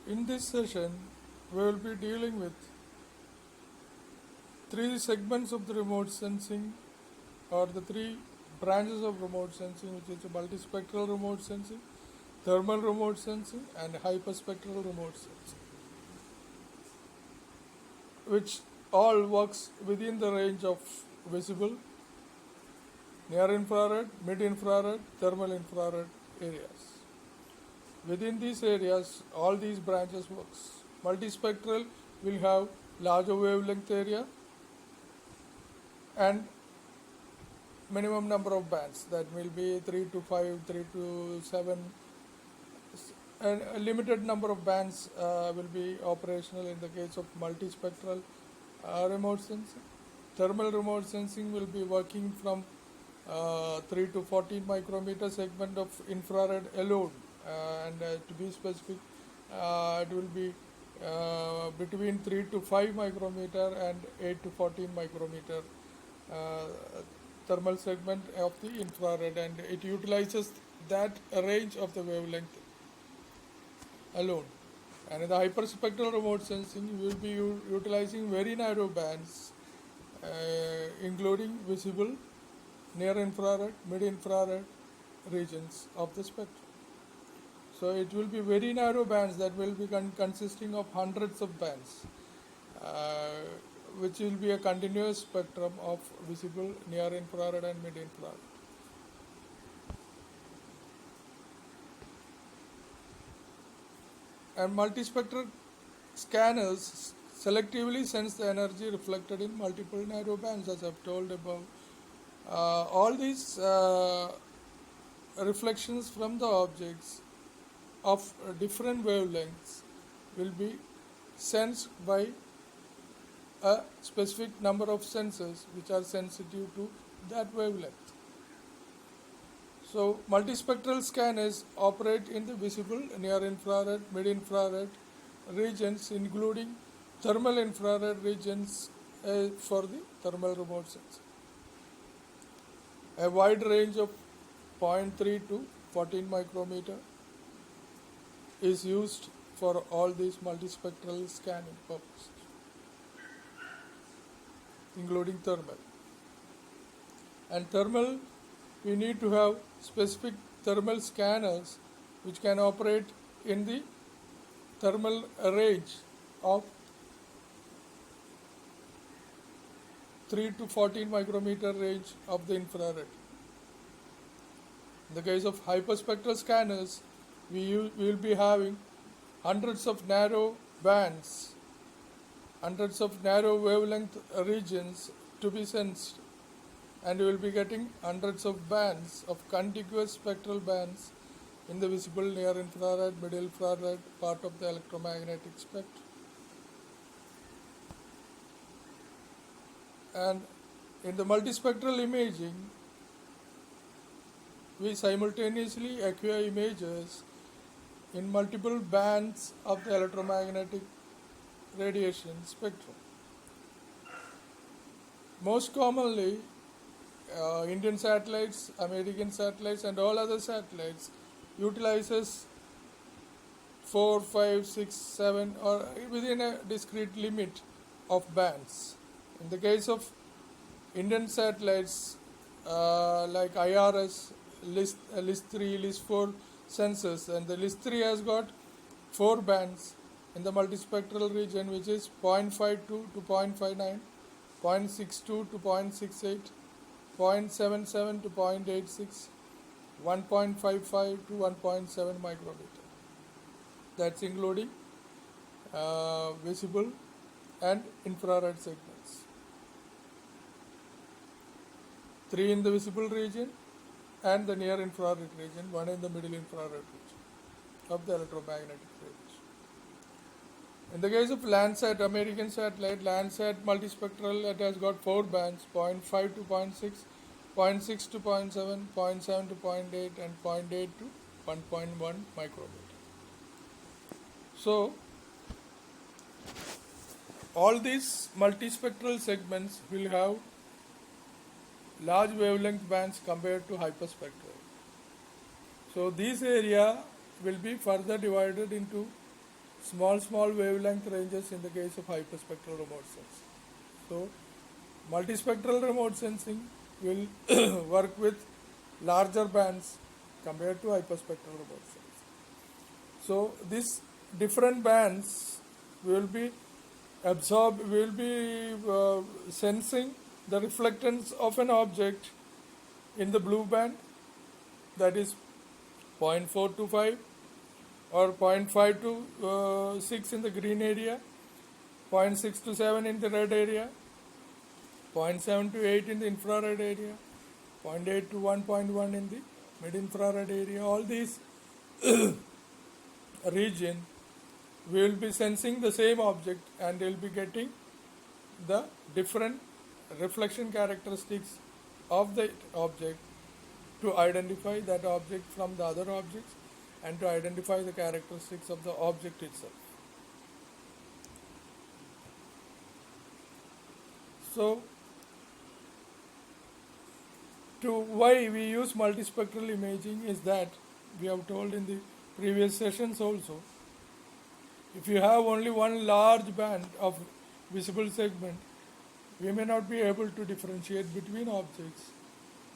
In this session, we will be dealing with three segments of the remote sensing, or the three branches of remote sensing, which is multispectral remote sensing, thermal remote sensing, and hyperspectral remote sensing, which all works within the range of visible, near infrared, mid infrared, thermal infrared areas. Within these areas, all these branches works. Multispectral will have larger wavelength area and minimum number of bands, that will be 3 to 5, 3 to 7, and a limited number of bands will be operational in the case of multispectral remote sensing. Thermal remote sensing will be working from 3 to 14 micrometer segment of infrared alone, and to be specific, it will be between 3 to 5 micrometer and 8 to 14 micrometer thermal segment of the infrared, and it utilizes that range of the wavelength alone. And in the hyperspectral remote sensing, we will be utilizing very narrow bands, including visible, near infrared, mid infrared regions of the spectrum. So it will be very narrow bands that will be consisting of hundreds of bands, which will be a continuous spectrum of visible, near infrared, and mid infrared. And multispectral scanners selectively sense the energy reflected in multiple narrow bands, as I've told above. All these reflections from the objects of different wavelengths will be sensed by a specific number of sensors which are sensitive to that wavelength. So multispectral scanners operate in the visible, near infrared, mid infrared regions, including thermal infrared regions for the thermal remote sensing. A wide range of 0.3 to 14 micrometer is used for all these multispectral scanning purposes, including thermal. And thermal, we need to have specific thermal scanners which can operate in the thermal range of 3 to 14 micrometer range of the infrared. In the case of hyperspectral scanners, we will be having hundreds of narrow bands, hundreds of narrow wavelength regions to be sensed, and we will be getting hundreds of bands of contiguous spectral bands in the visible, near infrared, mid infrared part of the electromagnetic spectrum. And in the multispectral imaging, we simultaneously acquire images in multiple bands of the electromagnetic radiation spectrum. Most commonly, Indian satellites, American satellites, and all other satellites utilizes 4, 5, 6, 7, or within a discrete limit of bands. In the case of Indian satellites like IRS, LIST 3, LIST 4 sensors, and the LIST 3 has got 4 bands in the multispectral region, which is 0.52 to 0.59, 0.62 to 0.68, 0.77 to 0.86, 1.55 to 1.7 micrometer. That's including visible and infrared segments. 3 in the visible region and the near infrared region, 1 in the middle infrared region of the electromagnetic radiation. In the case of Landsat, American satellite, Landsat multispectral, it has got 4 bands, 0.5 to 0.6, 0.6 to 0.7, 0.7 to 0.8, and 0.8 to 1.1 micrometer. So, all these multispectral segments will have large wavelength bands compared to hyperspectral. So, this area will be further divided into small wavelength ranges in the case of hyperspectral remote sensing. So multispectral remote sensing will work with larger bands compared to hyperspectral remote sensing. So these different bands will be sensing the reflectance of an object in the blue band, that is 0.425, or 0.5 to 6 in the green area, 0.6 to 7 in the red area, 0.7 to 8 in the infrared area, 0.8 to 1.1 in the mid-infrared area. All these region we will be sensing the same object, and we will be getting the different reflection characteristics of the object to identify that object from the other objects and to identify the characteristics of the object itself. So, why we use multispectral imaging is that we have told in the previous sessions also. If you have only one large band of visible segment, we may not be able to differentiate between objects,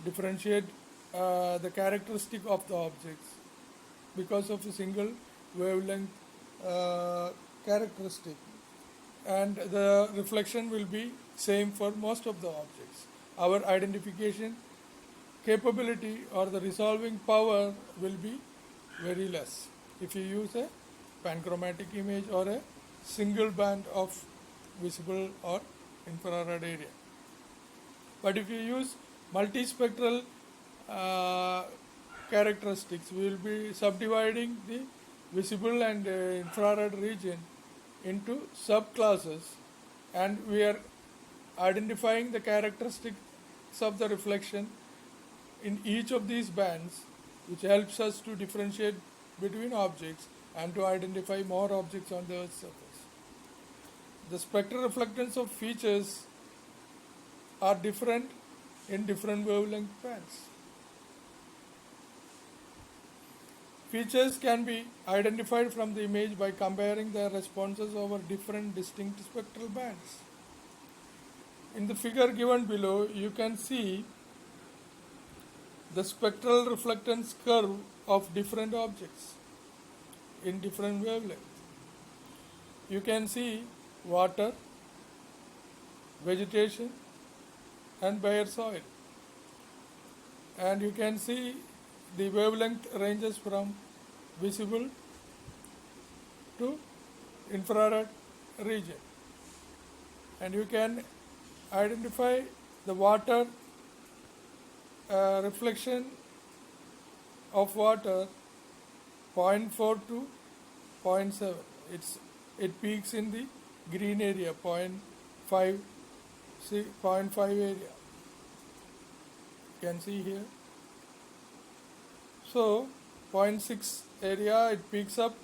differentiate the characteristic of the objects because of a single wavelength characteristic, and the reflection will be same for most of the objects. Our identification capability or the resolving power will be very less if you use a panchromatic image or a single band of visible or infrared area. But if you use multispectral characteristics, we will be subdividing the visible and infrared region into subclasses, and we are identifying the characteristics of the reflection in each of these bands, which helps us to differentiate between objects and to identify more objects on the Earth's surface. The spectral reflectance of features are different in different wavelength bands. Features can be identified from the image by comparing their responses over different distinct spectral bands. In the figure given below, you can see the spectral reflectance curve of different objects in different wavelengths. You can see water, vegetation, and bare soil. And you can see the wavelength ranges from visible to infrared region. And you can identify the water reflection of water 0.4 to 0.7. It peaks in the green area, 0.5 area. You can see here. So 0.6 area it peaks up,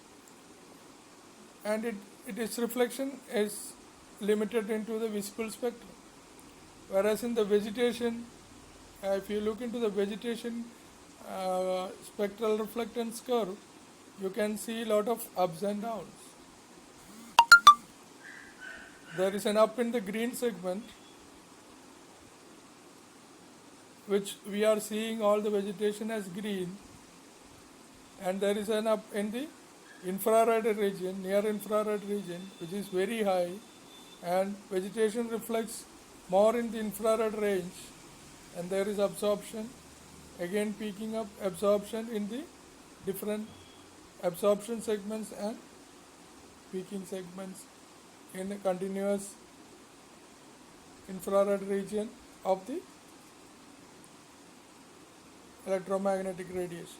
and its reflection is limited into the visible spectrum. Whereas in the vegetation, if you look into the vegetation spectral reflectance curve, you can see a lot of ups and downs. There is an up in the green segment, which we are seeing all the vegetation as green, and there is an up in the infrared region, near infrared region, which is very high, and vegetation reflects more in the infrared range, and there is absorption, again peaking up, absorption in the different absorption segments and peaking segments in a continuous infrared region of the electromagnetic radiations.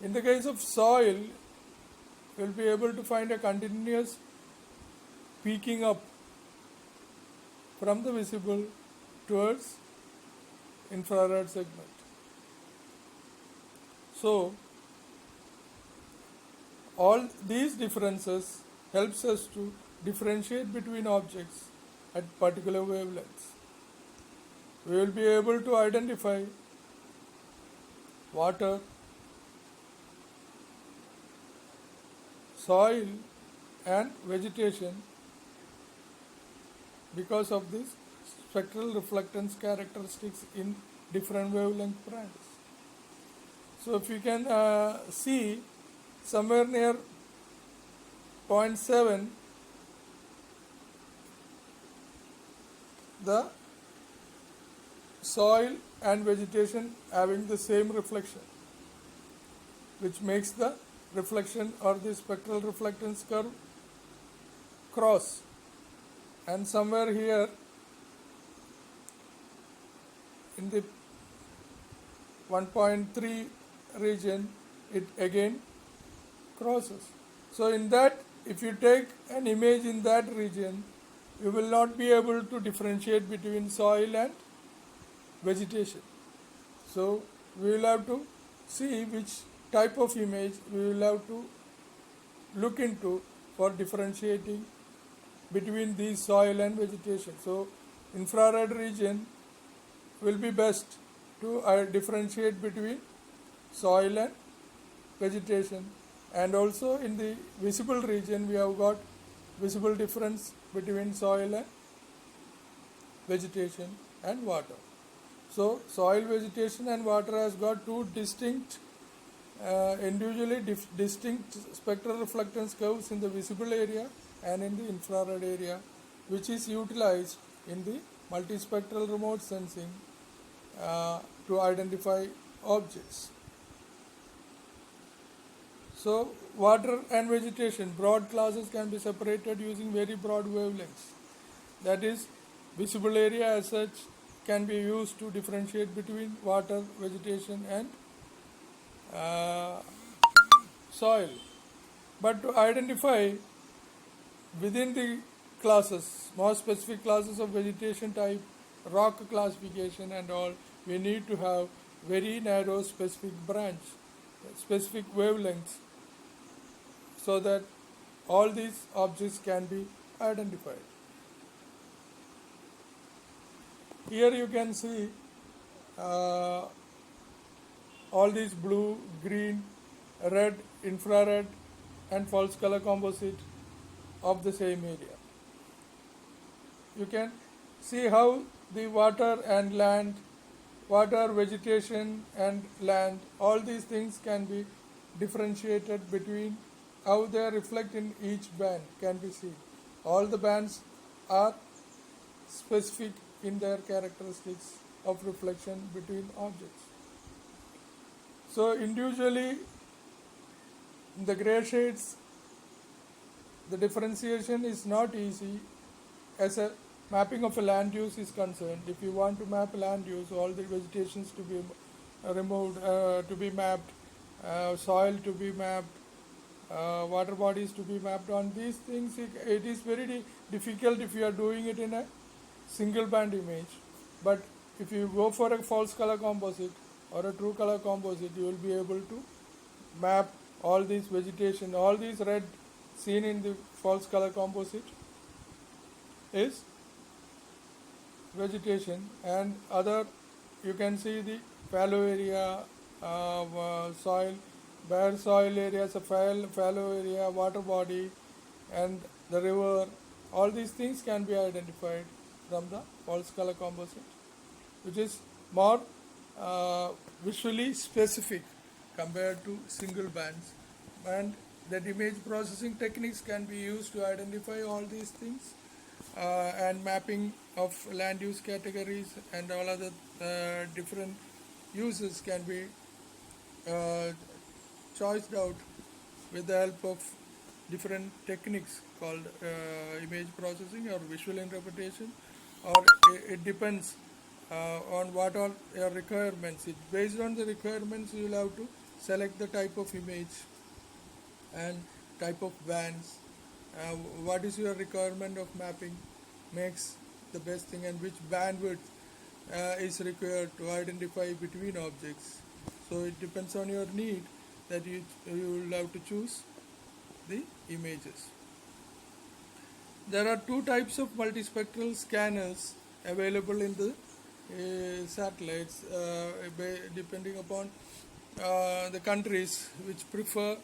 In the case of soil, we will be able to find a continuous peaking up from the visible towards infrared segment. So, all these differences helps us to differentiate between objects at particular wavelengths. We will be able to identify water, soil, and vegetation because of these spectral reflectance characteristics in different wavelength bands. So if you can see somewhere near 0.7, the soil and vegetation having the same reflection, which makes the reflection or the spectral reflectance curve cross. And somewhere here in the 1.3 region, it again crosses. So in that, if you take an image in that region, you will not be able to differentiate between soil and vegetation. So we will have to see which type of image we will have to look into for differentiating between these soil and vegetation. So infrared region will be best to differentiate between soil and vegetation. And also in the visible region, we have got visible difference between soil and vegetation and water. So soil, vegetation and water has got two distinct, individually distinct spectral reflectance curves in the visible area and in the infrared area, which is utilized in the multispectral remote sensing to identify objects. So water and vegetation, broad classes can be separated using very broad wavelengths. That is, visible area as such can be used to differentiate between water, vegetation and soil. But to identify within the classes, more specific classes of vegetation type, rock classification and all, we need to have very narrow specific branch, specific wavelengths, so that all these objects can be identified. Here you can see all these blue, green, red, infrared and false color composite of the same area. You can see how the water and land, water, vegetation and land, all these things can be differentiated between how they reflect in each band can be seen. All the bands are specific in their characteristics of reflection between objects. So individually, in the gray shades, the differentiation is not easy as a mapping of a land use is concerned. If you want to map land use, all the vegetations to be removed, to be mapped, soil to be mapped, water bodies to be mapped on these things, it is very difficult if you are doing it in a single band image. But if you go for a false color composite or a true color composite, you will be able to map all these vegetation. All these red seen in the false color composite is vegetation, and other you can see the fallow area, soil, bare soil areas, a fallow area, water body and the river. All these things can be identified from the false color composite, which is more visually specific compared to single bands, and that image processing techniques can be used to identify all these things, and mapping of land use categories and all other different uses can be choiced out with the help of different techniques called image processing or visual interpretation, or it depends on what are your requirements. Based on the requirements, you will have to select the type of image and type of bands. What is your requirement of mapping makes the best thing, and which bandwidth is required to identify between objects. So it depends on your need that you will have to choose the images. There are two types of multispectral scanners available in the satellites, depending upon the countries which prefer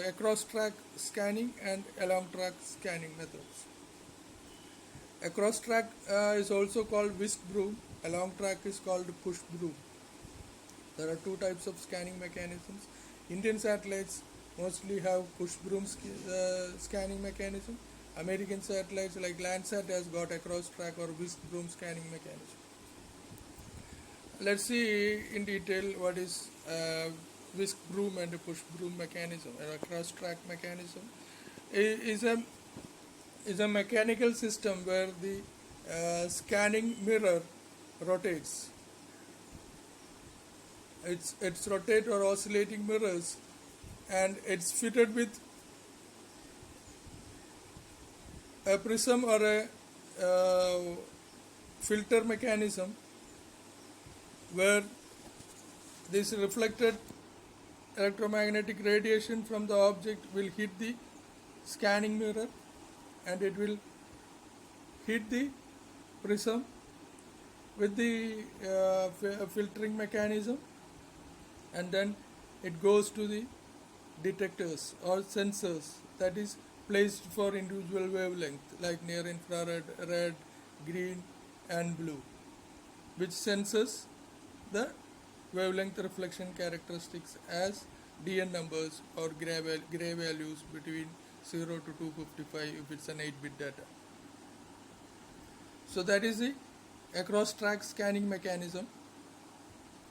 across track scanning and along track scanning methods. Across track is also called whisk broom, along track is called push broom. There are two types of scanning mechanisms. Indian satellites mostly have push broom scanning mechanism. American satellites like Landsat has got across track or whisk broom scanning mechanism. Let's see in detail what is whisk broom and push broom mechanism. Across track mechanism is a mechanical system where the scanning mirror rotates. It's rotate or oscillating mirrors, and it's fitted with a prism or a filter mechanism where this reflected electromagnetic radiation from the object will hit the scanning mirror, and it will hit the prism with the filtering mechanism, and then it goes to the detectors or sensors that is placed for individual wavelength like near infrared, red, green and blue, which senses the wavelength reflection characteristics as DN numbers or gray values between 0 to 255 if it's an 8-bit data. So that is the across track scanning mechanism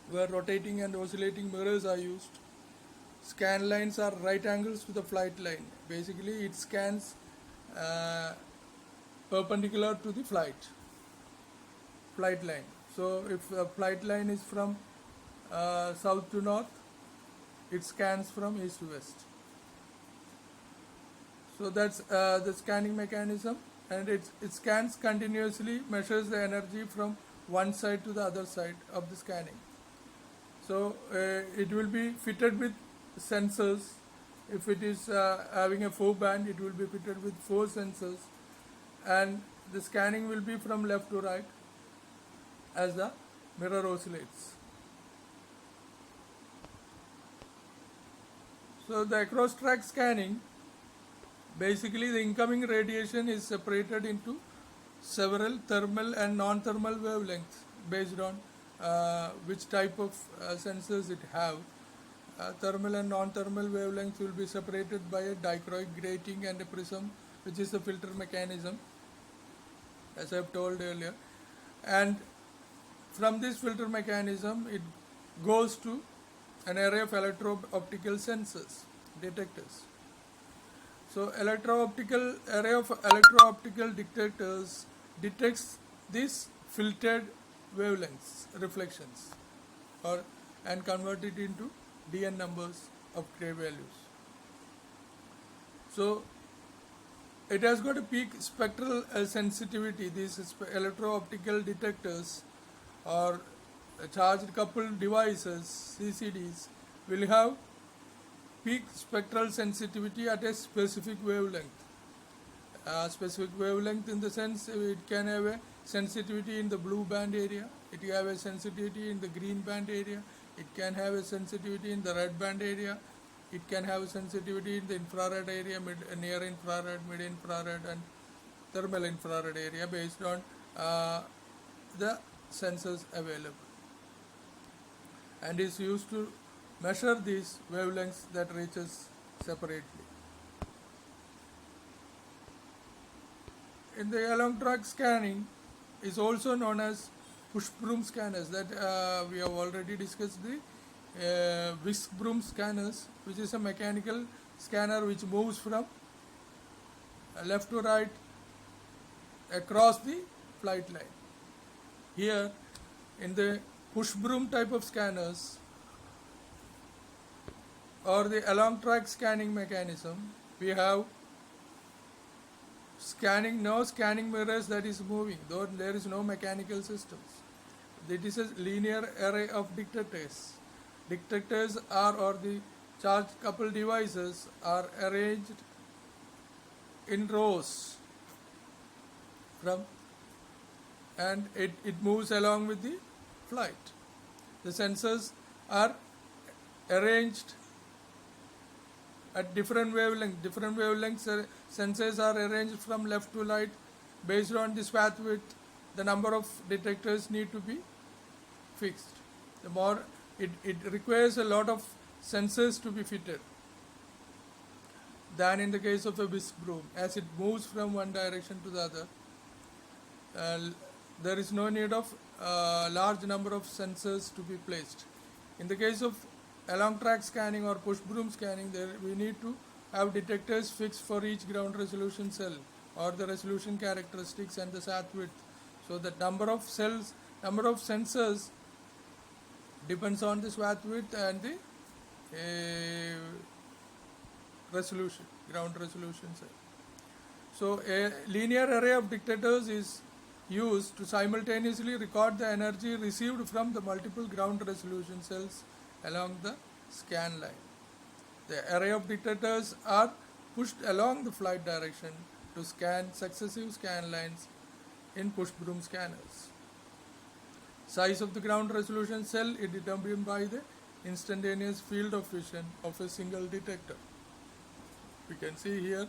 where rotating and oscillating mirrors are used. Scan lines are right angles to the flight line. Basically it scans perpendicular to the flight line. So if the flight line is from south to north, it scans from east to west. So that's the scanning mechanism, and it scans continuously, measures the energy from one side to the other side of the scanning. So it will be fitted with sensors. If it is having a 4-band, it will be fitted with 4 sensors, and the scanning will be from left to right as the mirror oscillates. So the across track scanning, basically the incoming radiation is separated into several thermal and non-thermal wavelengths based on which type of sensors it have. Thermal and non-thermal wavelengths will be separated by a dichroic grating and a prism, which is a filter mechanism, as I have told earlier. And from this filter mechanism, it goes to an array of electro-optical sensors, detectors. So array of electro-optical detectors detects these filtered wavelengths, reflections, and convert it into DN numbers of gray values. So it has got a peak spectral sensitivity. These electro-optical detectors or charged coupled devices, CCDs, will have peak spectral sensitivity at a specific wavelength. Specific wavelength in the sense it can have a sensitivity in the blue band area, it can have a sensitivity in the green band area, it can have a sensitivity in the red band area, it can have a sensitivity in the infrared area, near infrared, mid infrared and thermal infrared area based on the sensors available, and is used to measure these wavelengths that reaches separately. In the along track scanning is also known as push broom scanners that we have already discussed. The whisk broom scanners, which is a mechanical scanner which moves from left to right across the flight line. Here in the push broom type of scanners or the along track scanning mechanism, we have no scanning mirrors that is moving, though there is no mechanical systems. It is a linear array of detectors. Detectors or the charge coupled devices are arranged in rows and it moves along with the flight. The sensors are arranged at different wavelengths. Different wavelengths sensors are arranged from left to right based on the swath width. The number of detectors need to be fixed. The more it requires a lot of sensors to be fitted than in the case of a whisk broom. As it moves from one direction to the other, there is no need of large number of sensors to be placed. In the case of along track scanning or push broom scanning, we need to have detectors fixed for each ground resolution cell or the resolution characteristics and the swath width. So the number of sensors depends on the swath width and the resolution, ground resolution cell. So a linear array of detectors is used to simultaneously record the energy received from the multiple ground resolution cells along the scan line. The array of detectors are pushed along the flight direction to scan successive scan lines in push broom scanners. Size of the ground resolution cell is determined by the instantaneous field of vision of a single detector. We can see here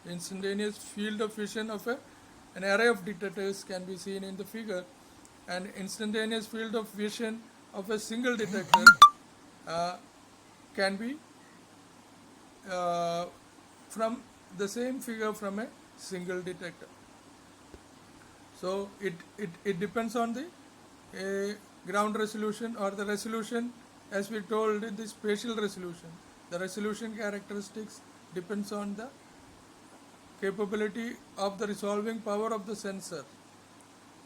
instantaneous field of vision of an array of detectors can be seen in the figure, and instantaneous field of vision of a single detector can be from the same figure from a single detector. So it depends on the ground resolution or the resolution, as we told in the spatial resolution. The resolution characteristics depends on the capability of the resolving power of the sensor,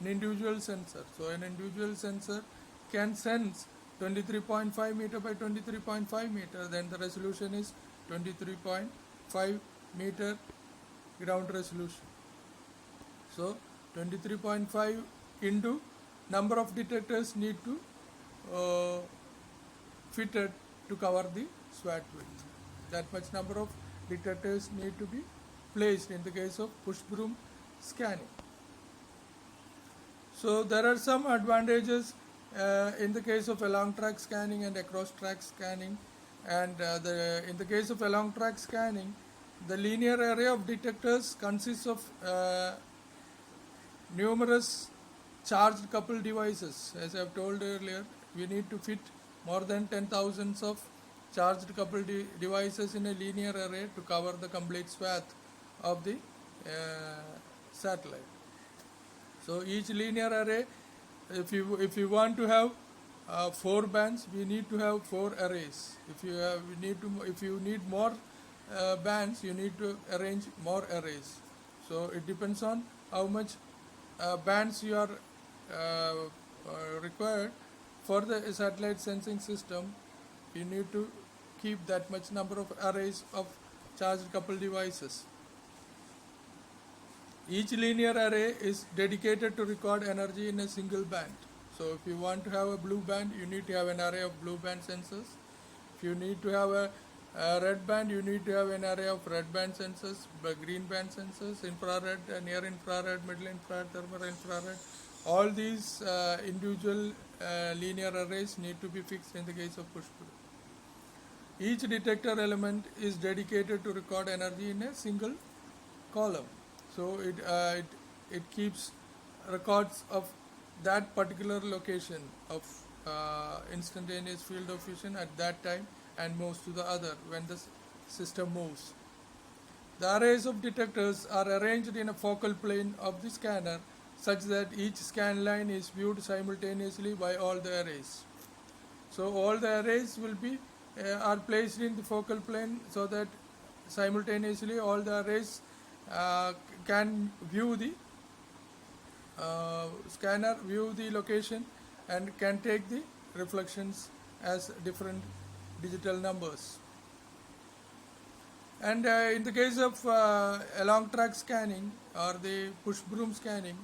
an individual sensor. So an individual sensor can sense 23.5 meter by 23.5 meter, then the resolution is 23.5 meter ground resolution. So 23.5 into number of detectors need to fitted to cover the swath width. That much number of detectors need to be placed in the case of push broom scanning. So there are some advantages in the case of along track scanning and across track scanning. And in the case of along track scanning, the linear array of detectors consists of numerous charged coupled devices. As I have told earlier, we need to fit more than 10,000 of charged coupled devices in a linear array to cover the complete swath of the satellite. So each linear array, if you want to have 4 bands, we need to have 4 arrays. If you need more bands, you need to arrange more arrays. So it depends on how much bands you are required for the satellite sensing system. You need to keep that much number of arrays of charged coupled devices. Each linear array is dedicated to record energy in a single band. So if you want to have a blue band, you need to have an array of blue band sensors. If you need to have a red band, you need to have an array of red band sensors, green band sensors, infrared, near infrared, middle infrared, thermal infrared. All these individual linear arrays need to be fixed in the case of push broom. Each detector element is dedicated to record energy in a single column. So it keeps records of that particular location of instantaneous field of vision at that time and moves to the other when the system moves. The arrays of detectors are arranged in a focal plane of the scanner such that each scan line is viewed simultaneously by all the arrays. So all the arrays will be are placed in the focal plane so that simultaneously all the arrays can view the scanner, view the location, and can take the reflections as different digital numbers. And in the case of along track scanning or the push broom scanning,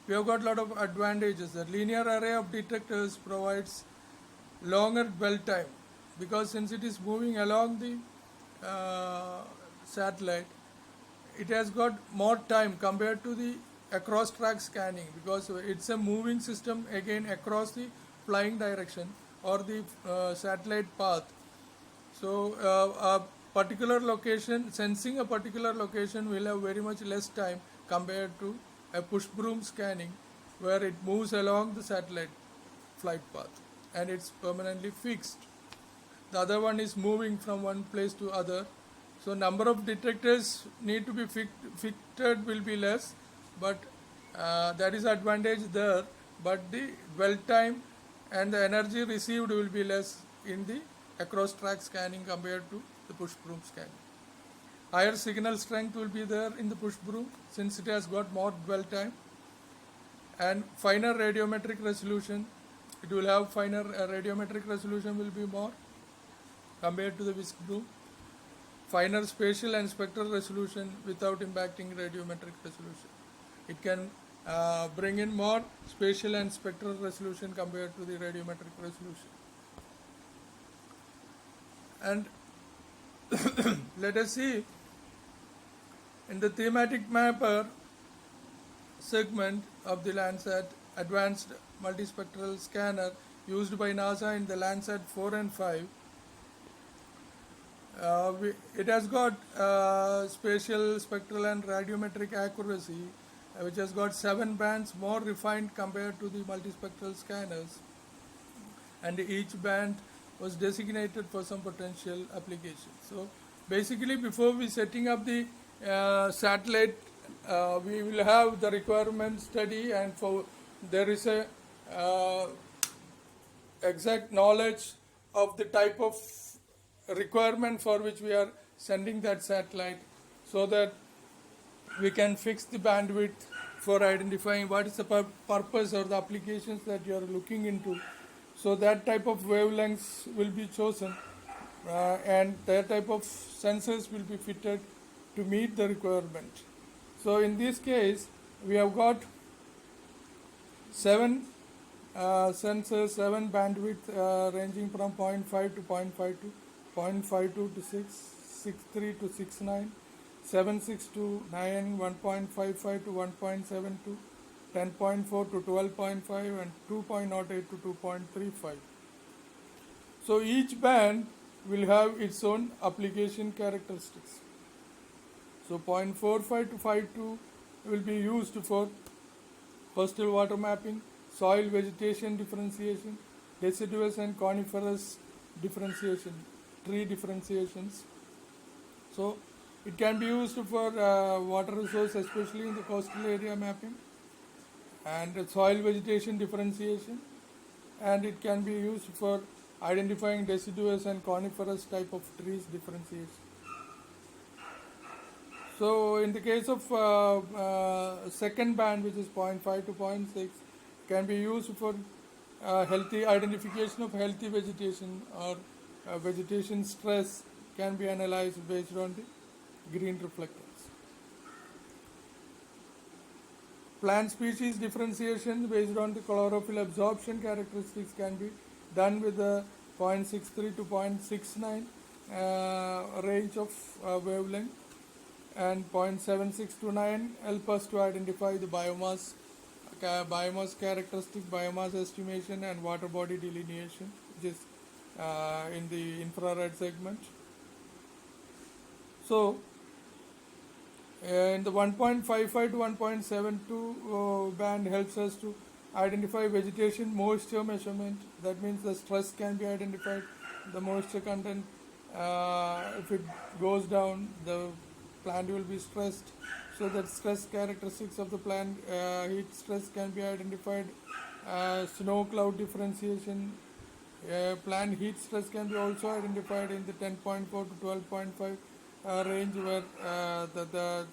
we have got a lot of advantages. The linear array of detectors provides longer dwell time because since it is moving along the satellite, it has got more time compared to the across track scanning because it's a moving system again across the flying direction or the satellite path. So a particular location, sensing a particular location will have very much less time compared to a push broom scanning, where it moves along the satellite flight path and it's permanently fixed. The other one is moving from one place to other. So number of detectors need to be fitted will be less, but that is advantage there. But the dwell time and the energy received will be less in the across track scanning compared to the push broom scanning. Higher signal strength will be there in the push broom since it has got more dwell time, and finer radiometric resolution. It will have finer radiometric resolution will be more compared to the whisk broom. Finer spatial and spectral resolution without impacting radiometric resolution. It can bring in more spatial and spectral resolution compared to the radiometric resolution. And let us see in the thematic mapper segment of the Landsat advanced multispectral scanner used by NASA in the Landsat 4 and 5. It has got spatial, spectral and radiometric accuracy, which has got 7 bands more refined compared to the multispectral scanners, and each band was designated for some potential application. So basically before we setting up the satellite, we will have the requirement study, and for there is a exact knowledge of the type of requirement for which we are sending that satellite, so that we can fix the bandwidth for identifying what is the purpose or the applications that you are looking into. So that type of wavelengths will be chosen, and that type of sensors will be fitted to meet the requirement. So in this case, we have got 7 sensors, 7 bandwidth ranging from 0.5 to 0.52, 0.52 to 6.63 to 6.9, 7.6 to 9, 1.55 to 1.72, 10.4 to 12.5, and 2.08 to 2.35. So each band will have its own application characteristics. So 0.45 to 52 will be used for coastal water mapping, soil vegetation differentiation, deciduous and coniferous differentiation, tree differentiations. So it can be used for water resource, especially in the coastal area mapping, and soil vegetation differentiation, and it can be used for identifying deciduous and coniferous type of trees differentiation. So in the case of second band, which is 0.5 to 0.6, can be used for healthy identification of healthy vegetation, or vegetation stress can be analyzed based on the green reflectance. Plant species differentiation based on the chlorophyll absorption characteristics can be done with the 0.63 to 0.69 range of wavelength, and 0.76 to 9 help us to identify the biomass characteristic, biomass estimation, and water body delineation, which is in the infrared segment. So in the 1.55 to 1.72 band helps us to identify vegetation moisture measurement. That means the stress can be identified, the moisture content. If it goes down, the plant will be stressed. So that stress characteristics of the plant, heat stress can be identified. Snow cloud differentiation, plant heat stress can be also identified in the 10.4 to 12.5 range, where the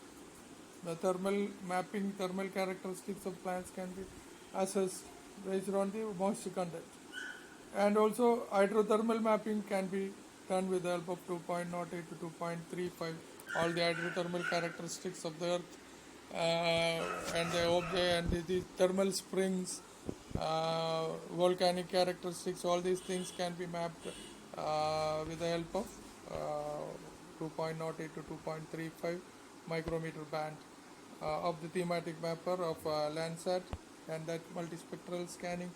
thermal mapping, thermal characteristics of plants can be assessed based on the moisture content. And also hydrothermal mapping can be done with the help of 2.08 to 2.35, all the hydrothermal characteristics of the earth, and the object, and the thermal springs, volcanic characteristics, all these things can be mapped with the help of 2.08 to 2.35 micrometer band of the thematic mapper of Landsat, and that multispectral scanning